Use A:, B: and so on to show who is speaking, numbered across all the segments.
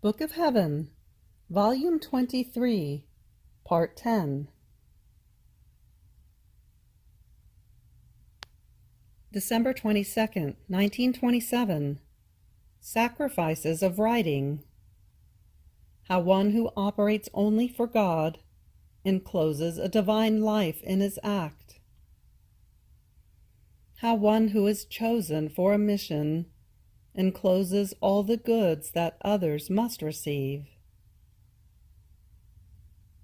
A: Book of Heaven, Volume 23, Part 10. December 22nd, 1927. Sacrifices of Writing. How one who operates only for God encloses a divine life in his act. How one who is chosen for a mission encloses all the goods that others must receive.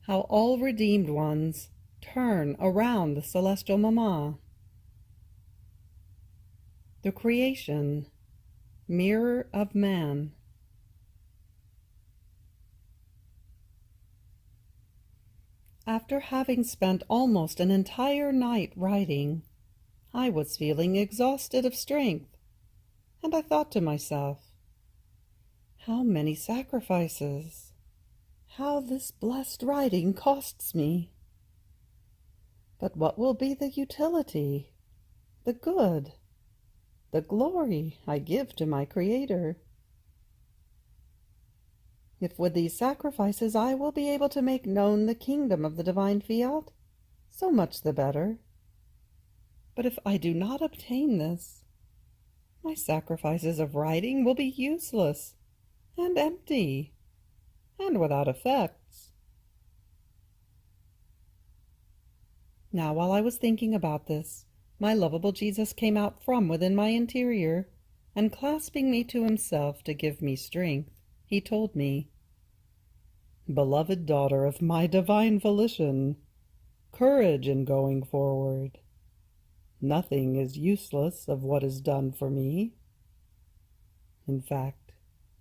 A: How all redeemed ones turn around the celestial Mama. The creation, mirror of man. After having spent almost an entire night writing, I was feeling exhausted of strength, and I thought to myself, how many sacrifices, how this blessed writing costs me. But what will be the utility, the good, the glory I give to my Creator? If with these sacrifices I will be able to make known the kingdom of the divine Fiat, so much the better. But if I do not obtain this, my sacrifices of writing will be useless and empty and without effects. Now, while I was thinking about this, my lovable Jesus came out from within my interior, and clasping me to himself to give me strength, he told me, "Beloved daughter of my divine volition, courage in going forward. Nothing is useless of what is done for me. In fact,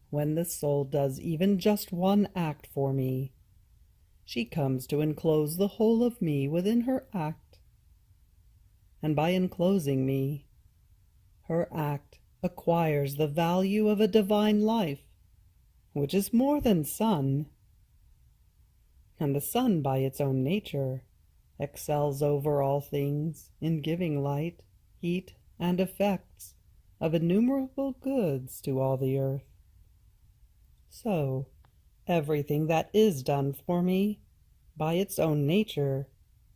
A: when the soul does even just one act for me, she comes to enclose the whole of me within her act. And by enclosing me, her act acquires the value of a divine life, which is more than sun. And the sun, by its own nature, excels over all things in giving light, heat, and effects of innumerable goods to all the earth. So, everything that is done for me, by its own nature,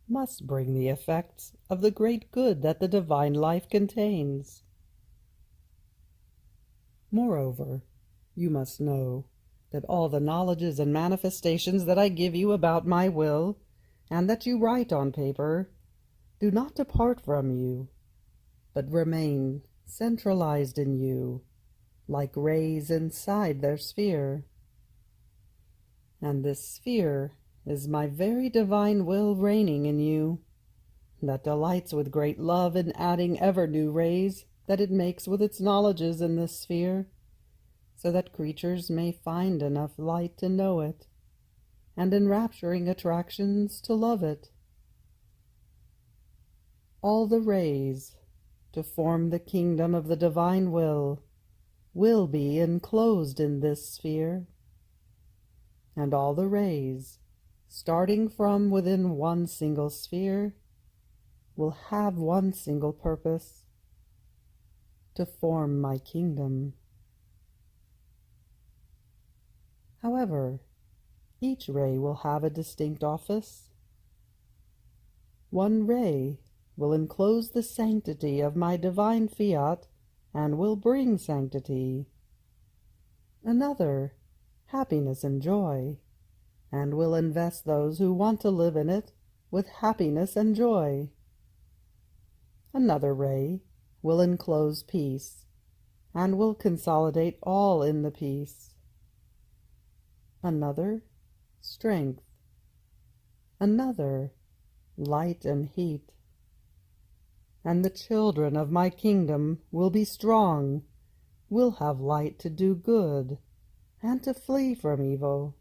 A: must bring the effects of the great good that the divine life contains. Moreover, you must know that all the knowledges and manifestations that I give you about my will, and that you write on paper, do not depart from you, but remain centralized in you, like rays inside their sphere. And this sphere is my very divine will reigning in you, that delights with great love in adding ever new rays that it makes with its knowledges in this sphere, so that creatures may find enough light to know it, and enrapturing attractions to love it. All the rays, to form the kingdom of the divine will be enclosed in this sphere, and all the rays, starting from within one single sphere, will have one single purpose, to form my kingdom. However, each ray will have a distinct office. One ray will enclose the sanctity of my divine Fiat and will bring sanctity. Another, happiness and joy, and will invest those who want to live in it with happiness and joy. Another ray will enclose peace, and will consolidate all in the peace. Another, strength. Another, light and heat. And the children of my kingdom will be strong, will have light to do good, and to flee from evil,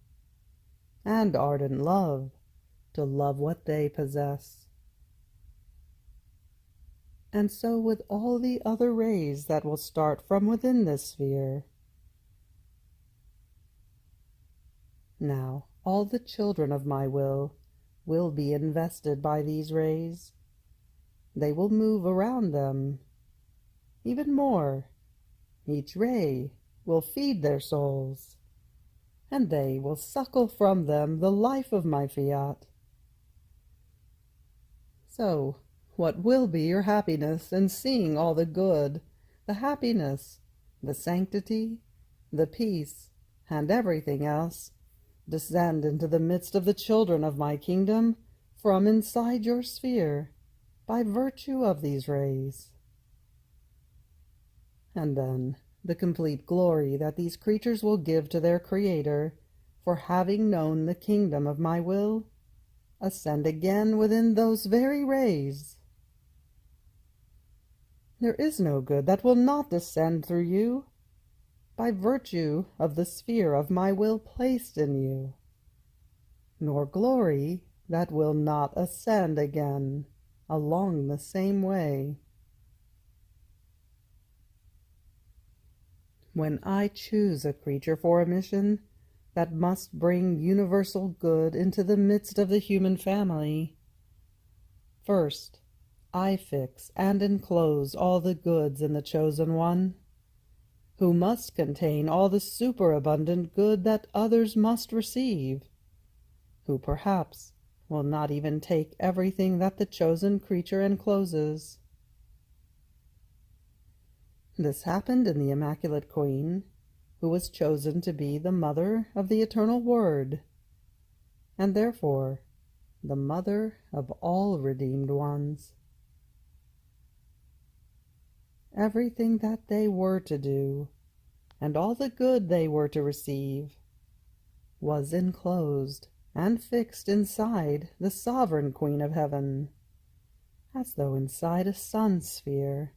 A: and ardent love, to love what they possess. And so with all the other rays that will start from within this sphere. Now, all the children of my will be invested by these rays. They will move around them. Even more, each ray will feed their souls, and they will suckle from them the life of my Fiat. So, what will be your happiness in seeing all the good, the happiness, the sanctity, the peace, and everything else descend into the midst of the children of my kingdom from inside your sphere, by virtue of these rays? And then the complete glory that these creatures will give to their Creator for having known the kingdom of my will ascend again within those very rays. There is no good that will not descend through you, by virtue of the sphere of my will placed in you, nor glory that will not ascend again along the same way. When I choose a creature for a mission that must bring universal good into the midst of the human family, first I fix and enclose all the goods in the chosen one, who must contain all the superabundant good that others must receive, who perhaps will not even take everything that the chosen creature encloses. This happened in the Immaculate Queen, who was chosen to be the mother of the Eternal Word, and therefore the mother of all redeemed ones. Everything that they were to do, and all the good they were to receive, was enclosed and fixed inside the sovereign Queen of Heaven, as though inside a sun sphere,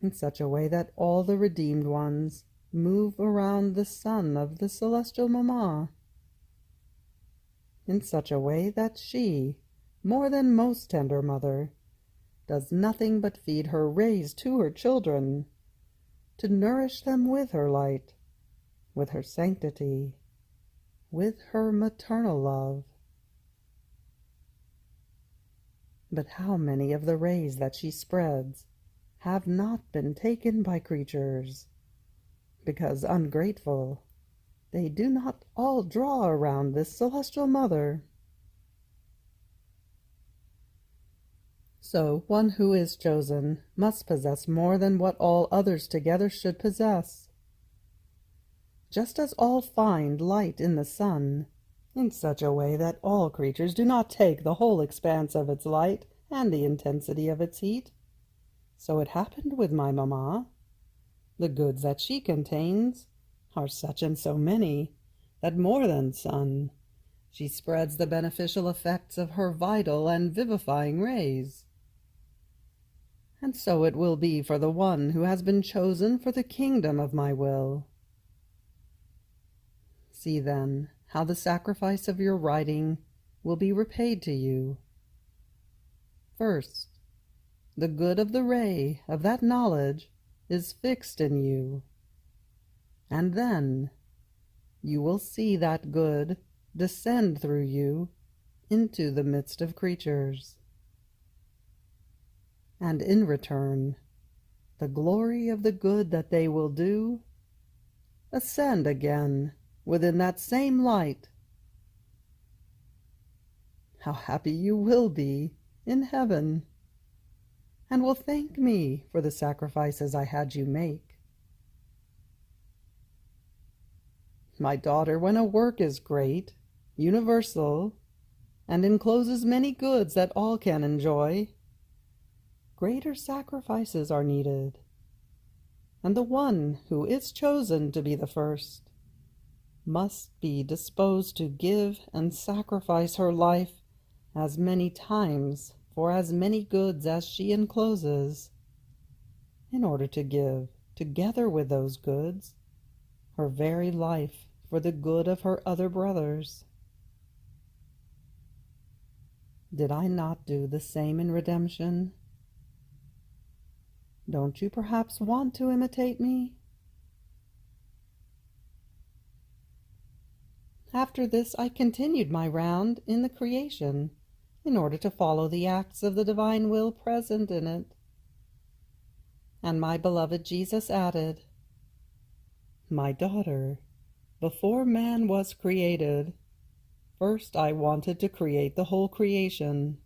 A: in such a way that all the redeemed ones move around the sun of the celestial Mamma, in such a way that she, more than most tender mother, does nothing but feed her rays to her children, to nourish them with her light, with her sanctity, with her maternal love. But how many of the rays that she spreads have not been taken by creatures, because ungrateful, they do not all draw around this celestial mother. So one who is chosen must possess more than what all others together should possess. Just as all find light in the sun, in such a way that all creatures do not take the whole expanse of its light and the intensity of its heat, so it happened with my Mamma. The goods that she contains are such and so many, that more than sun, she spreads the beneficial effects of her vital and vivifying rays. And so it will be for the one who has been chosen for the kingdom of my will. See then how the sacrifice of your writing will be repaid to you. First, the good of the ray of that knowledge is fixed in you, and then you will see that good descend through you into the midst of creatures. And in return, the glory of the good that they will do ascend again within that same light. How happy you will be in heaven, and will thank me for the sacrifices I had you make. My daughter, when a work is great, universal, and encloses many goods that all can enjoy, greater sacrifices are needed, and the one who is chosen to be the first must be disposed to give and sacrifice her life as many times for as many goods as she encloses, in order to give, together with those goods, her very life for the good of her other brothers. Did I not do the same in redemption? Don't you perhaps want to imitate me? After this I continued my round in the creation, in order to follow the acts of the divine will present in it. And my beloved Jesus added, "My daughter, Before man was created, first I wanted to create the whole creation,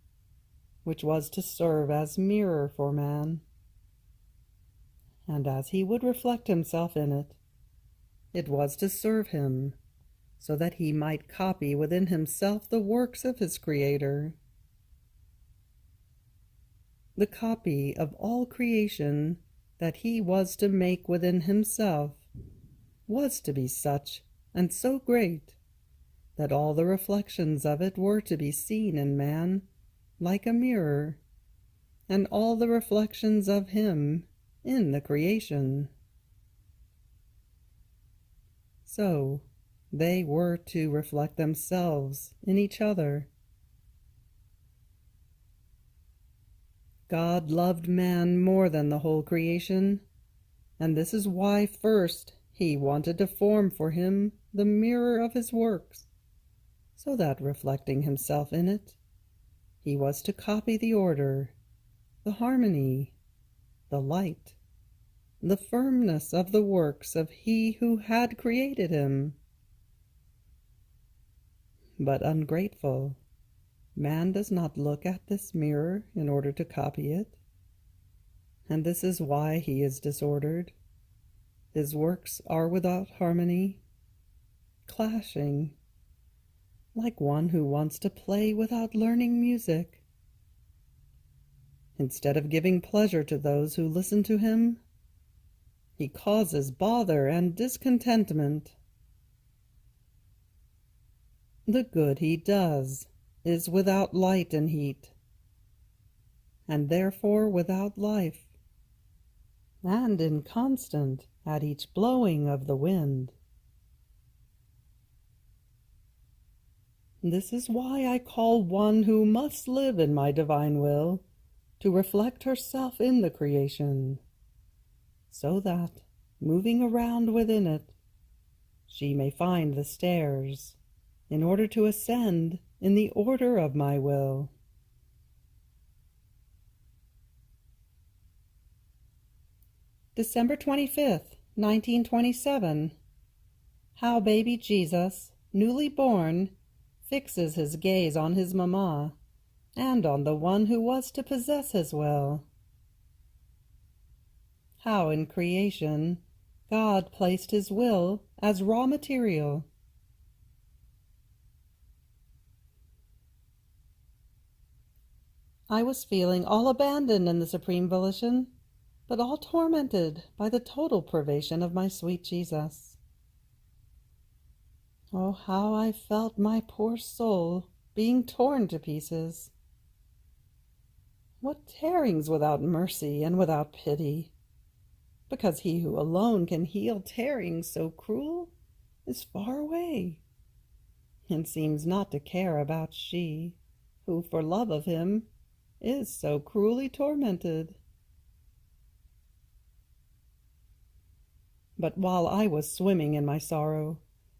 A: which was to serve as mirror for man. And as he would reflect himself in it, it was to serve him, so that he might copy within himself the works of his Creator. The copy of all creation that he was to make within himself was to be such and so great that all the reflections of it were to be seen in man like a mirror, and all the reflections of him in the creation. So they were to reflect themselves in each other. God loved man more than the whole creation, and this is why first he wanted to form for him the mirror of his works, so that, reflecting himself in it, he was to copy the order, the harmony, the light, the firmness of the works of he who had created him. But ungrateful, man does not look at this mirror in order to copy it, and this is why he is disordered. His works are without harmony, clashing, like one who wants to play without learning music. Instead of giving pleasure to those who listen to him, he causes bother and discontentment. The good he does is without light and heat, and therefore without life, and inconstant at each blowing of the wind. This is why I call one who must live in my divine will to reflect herself in the creation, so that, moving around within it, she may find the stairs in order to ascend in the order of my will. December 25th, 1927. How baby Jesus, newly born, fixes his gaze on his mamma, and on the one who was to possess his will. How in creation God placed his will as raw material. I was feeling all abandoned in the supreme volition, but all tormented by the total privation of my sweet Jesus. Oh, how I felt my poor soul being torn to pieces. What tearings without mercy and without pity, because he who alone can heal tearings so cruel is far away, and seems not to care about she, who for love of him is so cruelly tormented. But while I was swimming in my sorrow,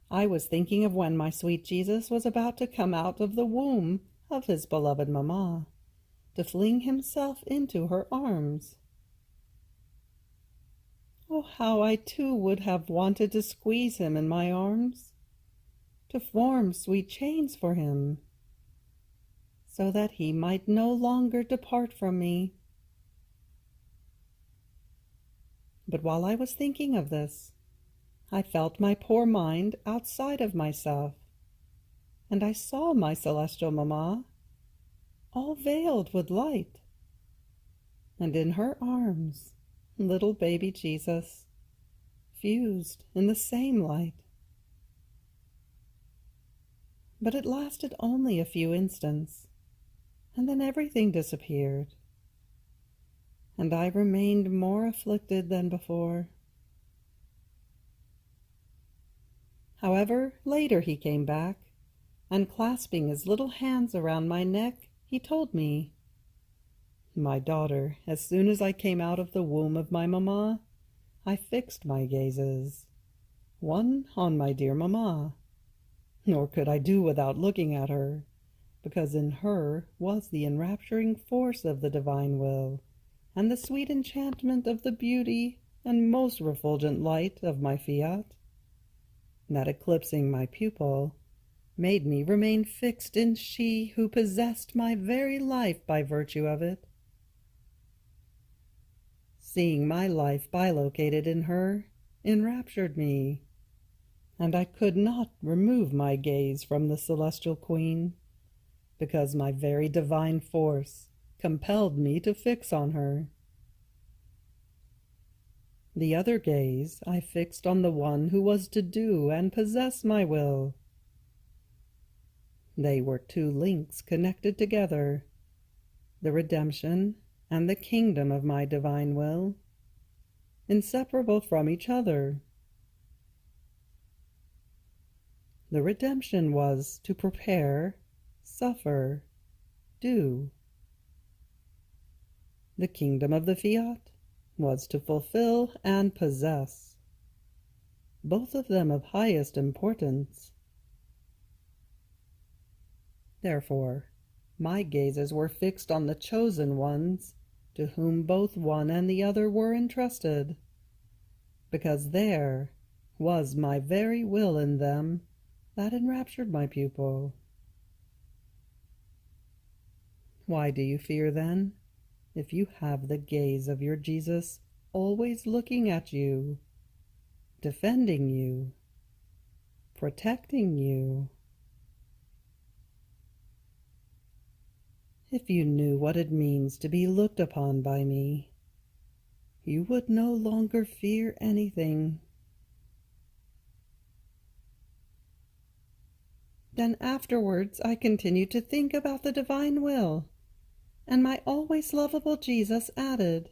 A: I was thinking of when my sweet Jesus was about to come out of the womb of his beloved mamma, to fling himself into her arms. Oh, how I too would have wanted to squeeze him in my arms, to form sweet chains for him, so that he might no longer depart from me. But while I was thinking of this, I felt my poor mind outside of myself, and I saw my celestial mamma, all veiled with light, and in her arms little baby Jesus, fused in the same light. But it lasted only a few instants, and then everything disappeared, and I remained more afflicted than before. However, later he came back, and clasping his little hands around my neck, he told me, "My daughter, as soon as I came out of the womb of my mamma, I fixed my gazes, one on my dear mamma, nor could I do without looking at her, because in her was the enrapturing force of the divine will, and the sweet enchantment of the beauty and most refulgent light of my Fiat. that eclipsing my pupil, made me remain fixed in she who possessed my very life by virtue of it. Seeing my life bilocated in her enraptured me, and I could not remove my gaze from the celestial queen, because my very divine force compelled me to fix on her. The other gaze I fixed on the one who was to do and possess my will. They were two links connected together, the redemption and the kingdom of my divine will, inseparable from each other. The redemption was to prepare, suffer, do. The kingdom of the Fiat was to fulfill and possess, both of them of highest importance. Therefore, my gazes were fixed on the chosen ones, to whom both one and the other were entrusted, because there was my very will in them that enraptured my pupil. Why do you fear, then, if you have the gaze of your Jesus always looking at you, defending you, protecting you? If you knew what it means to be looked upon by me, you would no longer fear anything. Then afterwards I continued to think about the divine will, and my always lovable Jesus added,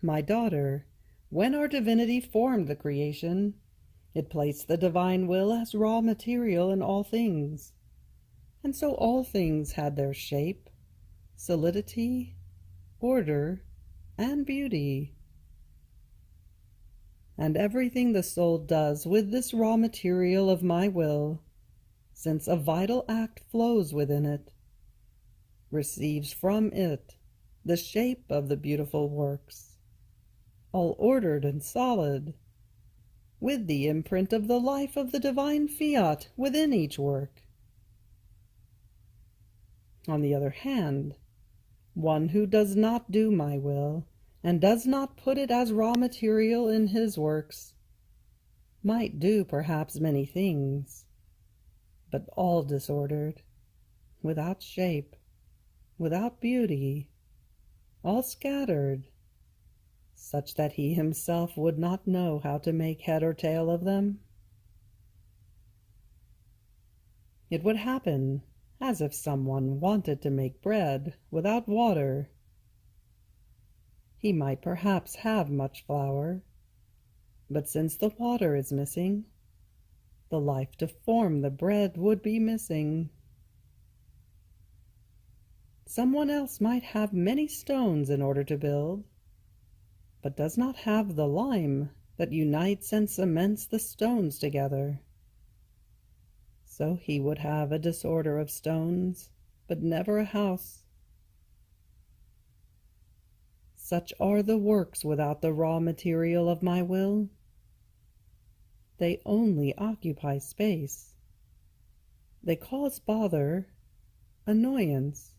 A: "My daughter, when our divinity formed the creation, it placed the divine will as raw material in all things, and so all things had their shape, solidity, order, and beauty. And everything the soul does with this raw material of my will, since a vital act flows within it, receives from it the shape of the beautiful works, all ordered and solid, with the imprint of the life of the divine Fiat within each work. On the other hand, one who does not do my will, and does not put it as raw material in his works, might do perhaps many things, but all disordered, without shape, without beauty, all scattered, such that he himself would not know how to make head or tail of them. It would happen as if someone wanted to make bread without water. He might perhaps have much flour, but since the water is missing, the life to form the bread would be missing. Someone else might have many stones in order to build, but does not have the lime that unites and cements the stones together. So he would have a disorder of stones, but never a house. Such are the works without the raw material of my will. They only occupy space. They cause bother, annoyance,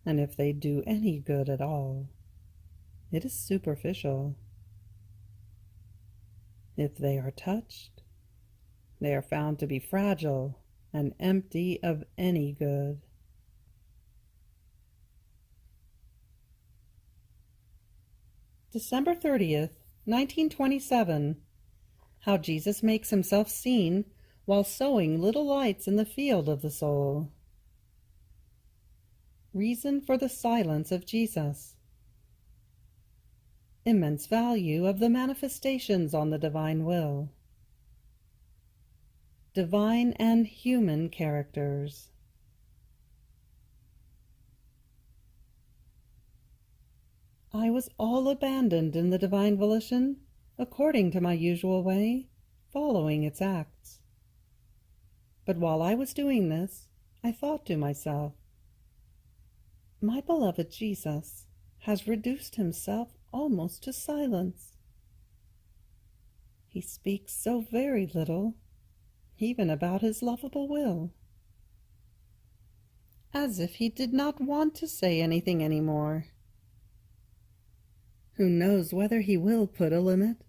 A: and if they do any good at all, it is superficial. If they are touched, they are found to be fragile and empty of any good. December 30th, 1927. How Jesus makes himself seen while sowing little lights in the field of the soul. Reason for the silence of Jesus. Immense value of the manifestations on the divine will. Divine and human characters. I was all abandoned in the divine volition, according to my usual way, following its acts. But while I was doing this, I thought to myself, my beloved Jesus has reduced himself almost to silence. He speaks so very little, even about his lovable will. As if he did not want to say anything any more. Who knows whether he will put a limit,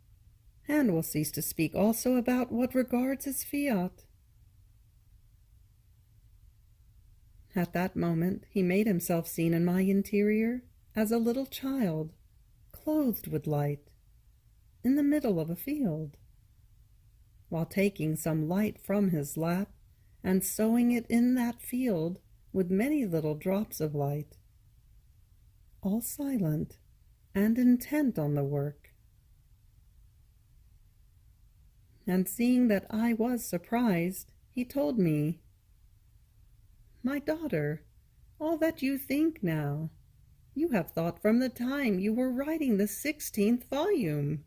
A: and will cease to speak also about what regards his fiat. At that moment he made himself seen in my interior as a little child, clothed with light, in the middle of a field, while taking some light from his lap and sowing it in that field with many little drops of light, all silent and intent on the work. And seeing that I was surprised, he told me, "My daughter, all that you think now, you have thought from the time you were writing the 16th volume,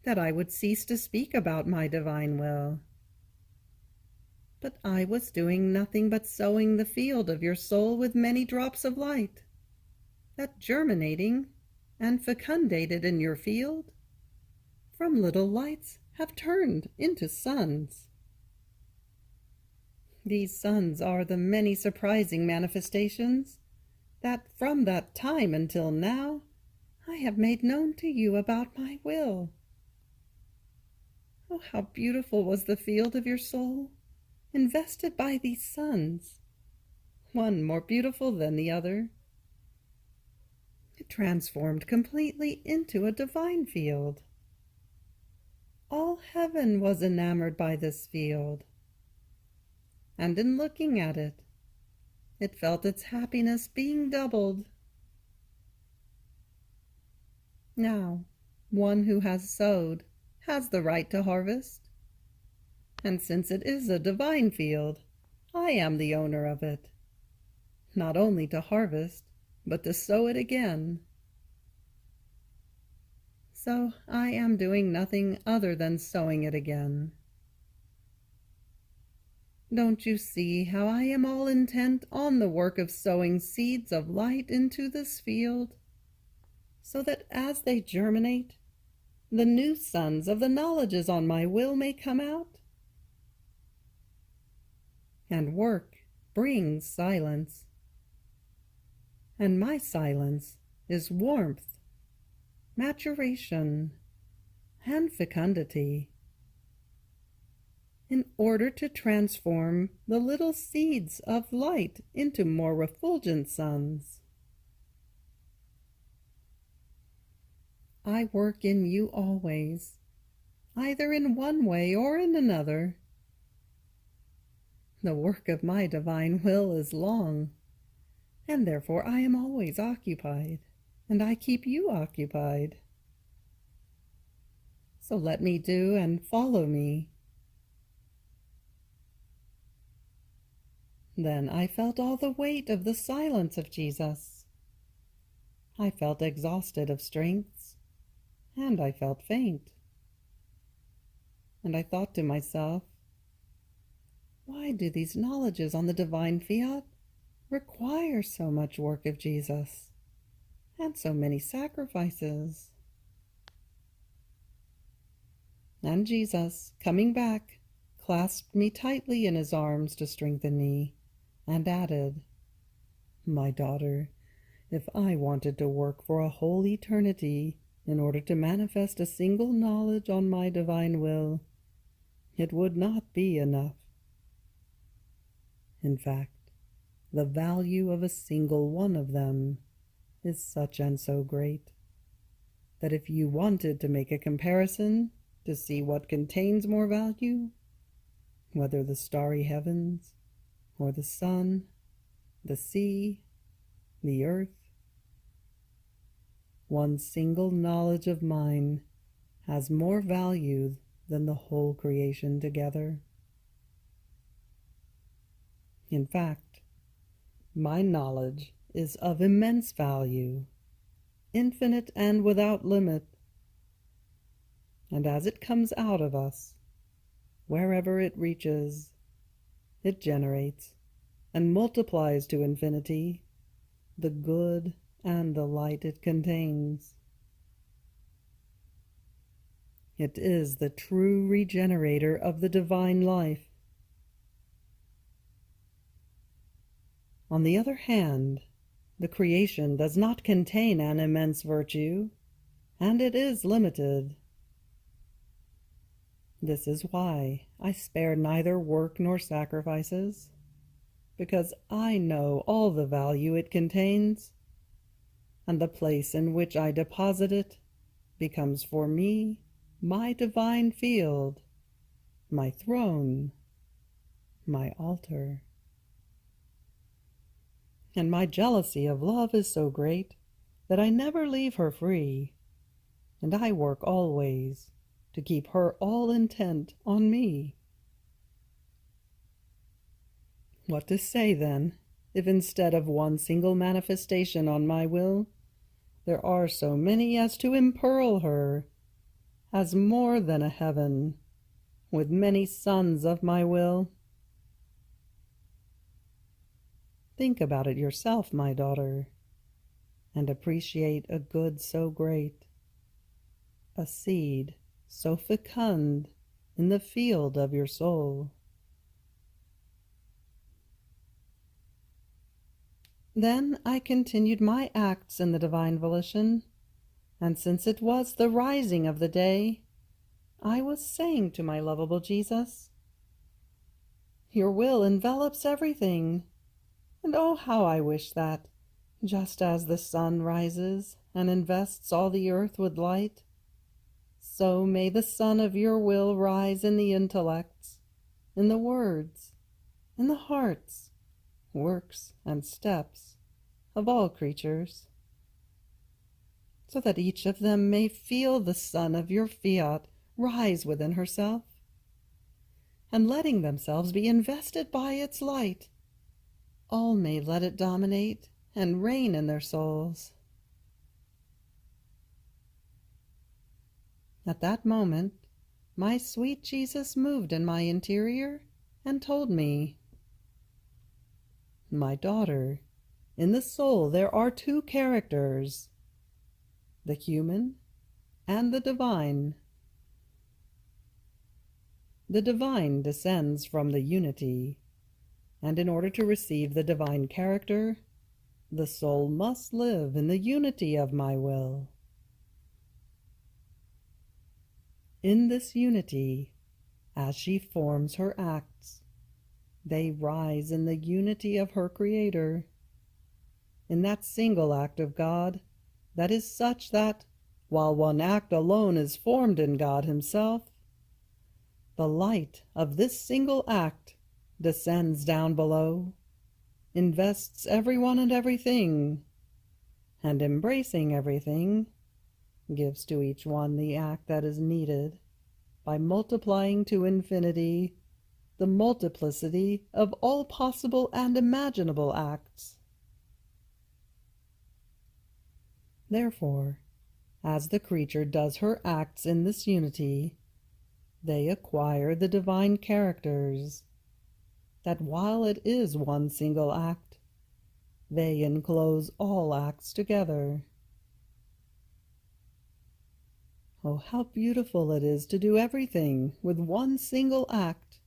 A: that I would cease to speak about my divine will. But I was doing nothing but sowing the field of your soul with many drops of light, that germinating and fecundated in your field, from little lights have turned into suns. These suns are the many surprising manifestations that from that time until now I have made known to you about my will. Oh, how beautiful was the field of your soul, invested by these suns, one more beautiful than the other. It transformed completely into a divine field. All heaven was enamored by this field, and in looking at it, it felt its happiness being doubled. Now, one who has sowed has the right to harvest, and since it is a divine field, I am the owner of it, not only to harvest, but to sow it again. So I am doing nothing other than sowing it again. Don't you see how I am all intent on the work of sowing seeds of light into this field, so that as they germinate, the new sons of the knowledges on my will may come out? And work brings silence, and my silence is warmth, maturation, and fecundity, in order to transform the little seeds of light into more refulgent suns. I work in you always, either in one way or in another. The work of my divine will is long, and therefore I am always occupied, and I keep you occupied. So let me do and follow me. Then I felt all the weight of the silence of Jesus. I felt exhausted of strength, and I felt faint. And I thought to myself, why do these knowledges on the divine fiat require so much work of Jesus, and so many sacrifices? And Jesus, coming back, clasped me tightly in his arms to strengthen me, and added, "My daughter, if I wanted to work for a whole eternity in order to manifest a single knowledge on my divine will, it would not be enough. In fact, the value of a single one of them is such and so great, that if you wanted to make a comparison to see what contains more value, whether the starry heavens, or the sun, the sea, the earth, one single knowledge of mine has more value than the whole creation together. In fact, my knowledge is of immense value, infinite and without limit, and as it comes out of us, wherever it reaches, it generates and multiplies to infinity the good and the light it contains. It is the true regenerator of the divine life. On the other hand, the creation does not contain an immense virtue, and it is limited. This is why I spare neither work nor sacrifices, because I know all the value it contains, and the place in which I deposit it becomes for me my divine field, my throne, my altar. And my jealousy of love is so great that I never leave her free, and I work always to keep her all intent on me. What to say, then, if instead of one single manifestation on my will, there are so many as to impearl her as more than a heaven, with many sons of my will? Think about it yourself, my daughter, and appreciate a good so great, a seed so fecund in the field of your soul. Then I continued my acts in the divine volition, and since it was the rising of the day, I was saying to my lovable Jesus, "Your will envelops everything, and oh, how I wish that, just as the sun rises and invests all the earth with light, so may the sun of your will rise in the intellects, in the words, in the hearts, works, and steps of all creatures, so that each of them may feel the sun of your fiat rise within herself, and letting themselves be invested by its light, all may let it dominate and reign in their souls." At that moment, my sweet Jesus moved in my interior and told me, "My daughter, in the soul there are two characters, the human and the divine. The divine descends from the unity, and in order to receive the divine character, the soul must live in the unity of my will. In this unity, as she forms her acts, they rise in the unity of her Creator, in that single act of God that is such that, while one act alone is formed in God Himself, the light of this single act descends down below, invests everyone and everything, and embracing everything, gives to each one the act that is needed by multiplying to infinity the multiplicity of all possible and imaginable acts. Therefore, as the creature does her acts in this unity, they acquire the divine characters, that while it is one single act, they enclose all acts together. Oh, how beautiful it is to do everything with one single act!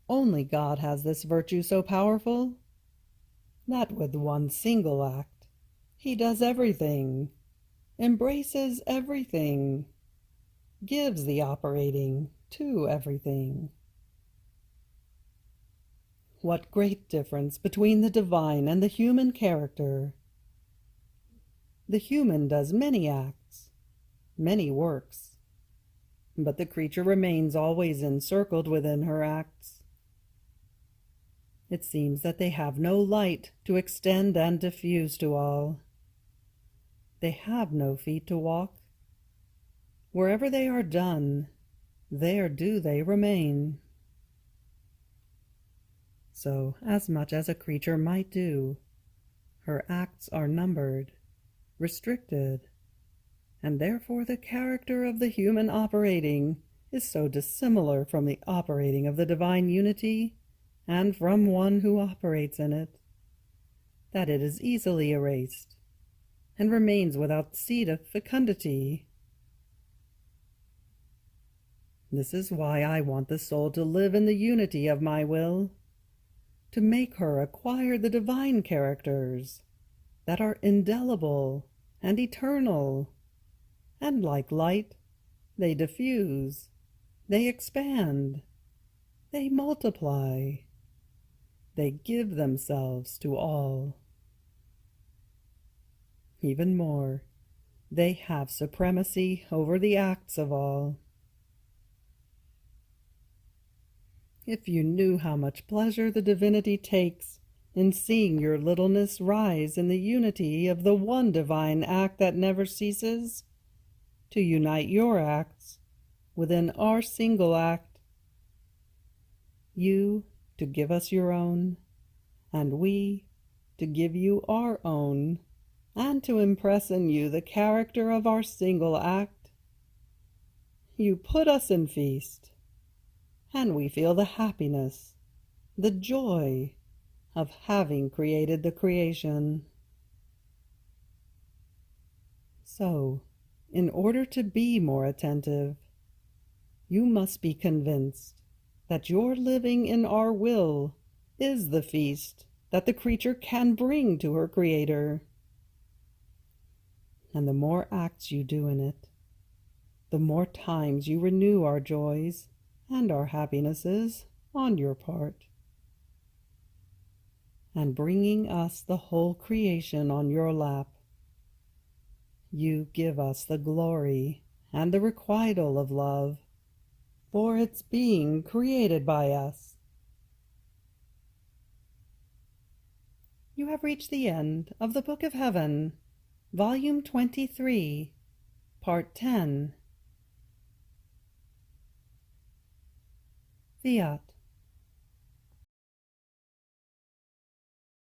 A: Only God has this virtue so powerful, that with one single act He does everything, embraces everything, gives the operating to everything. What great difference between the divine and the human character! The human does many acts, many works, but the creature remains always encircled within her acts. It seems that they have no light to extend and diffuse to all. They have no feet to walk. Wherever they are done, there do they remain. So, as much as a creature might do, her acts are numbered, restricted, and therefore the character of the human operating is so dissimilar from the operating of the divine unity and from one who operates in it, that it is easily erased, and remains without seed of fecundity. This is why I want the soul to live in the unity of my will, to make her acquire the divine characters that are indelible and eternal, and like light, they diffuse, they expand, they multiply, they give themselves to all. Even more, they have supremacy over the acts of all. If you knew how much pleasure the divinity takes in seeing your littleness rise in the unity of the one divine act that never ceases, to unite your acts within our single act, you to give us your own, and we to give you our own, and to impress in you the character of our single act, you put us in feast, and we feel the happiness, the joy of having created the creation. So, in order to be more attentive, you must be convinced that your living in our will is the feast that the creature can bring to her Creator. And the more acts you do in it, the more times you renew our joys and our happinesses on your part. And bringing us the whole creation on your lap, you give us the glory and the requital of love for its being created by us. You have reached the end of the Book of Heaven, Volume 23, Part 10. Fiat.